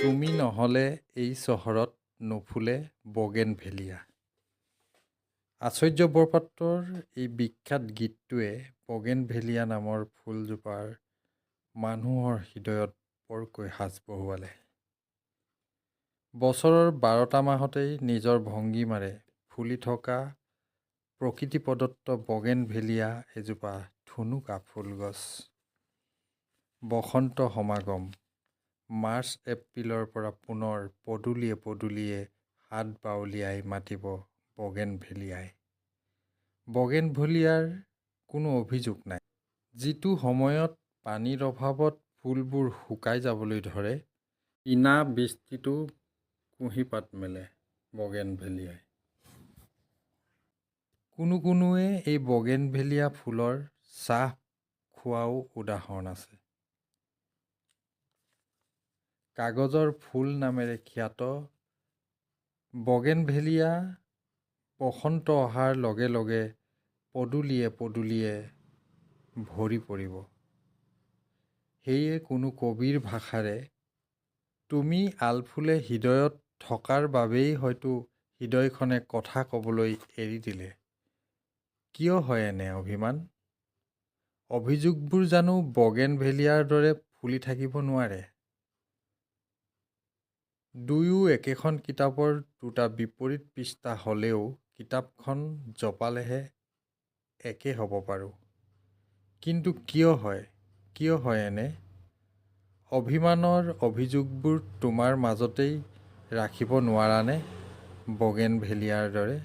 তুমি নহ'লে এই চহৰত নুফুলে বগেনভেলিয়া। আচাৰ্য বৰপাত্ৰৰ এই বিখ্যাত গীতটোৱে বগেনভেলিয়া নামৰ ফুলজোপাৰ মানুহৰ হৃদয়ত বৰকৈ সাঁচ বহুৱালে। বছৰৰ ১২টা মাহতেই নিজৰ ভংগীমাৰে ফুলি থকা প্ৰকৃতি প্ৰদত্ত বগেনভেলিয়া এজোপা ঠুনুকা ফুলগছ। বসন্ত সমাগম। মাৰ্চ-এপ্ৰিলৰ পৰা পুনৰ পদূলিয়ে পদূলিয়ে হাত বাউলিয়াই মাতিব বগেনভেলিয়াই। বগেনভেলিয়াৰ কোনো অভিযোগ নাই। যিটো সময়ত পানীৰ অভাৱত ফুলবোৰ শুকাই যাবলৈ ধৰে, বিনা বৃষ্টিতো কুঁহিপাত মেলে বগেনভেলিয়াই। কোনোৱে এই বগেনভেলিয়া ফুলৰ চাহ খোৱাও উদাহৰণ আছে। কাগজৰ ফুল নামেৰে খ্যাত বগেনভেলিয়া বসন্ত অহাৰ লগে লগে পদূলিয়ে পদূলিয়ে ভৰি পৰিব। সেয়ে কোনো কবিৰ ভাষাৰে তুমি আলফুলে হৃদয়ত থকাৰ বাবেই হয়তো হৃদয়খনে কথা ক'বলৈ এৰি দিলে। কিয় হয় এনে অভিমান? অভিযোগবোৰ জানো বগেনভেলিয়াৰ দৰে ফুলি থাকিব নোৱাৰে? দুয়ো একেখন কিতাপৰ দুটা বিপৰীত পৃষ্ঠা হ'লেও কিতাপখন জপালেহে একে হ'ব পাৰোঁ। কিন্তু কিয় হয় এনে? অভিমানৰ অভিযোগবোৰ তোমাৰ মাজতেই ৰাখিব নোৱাৰানে বগেনভেলিয়াৰ দৰে?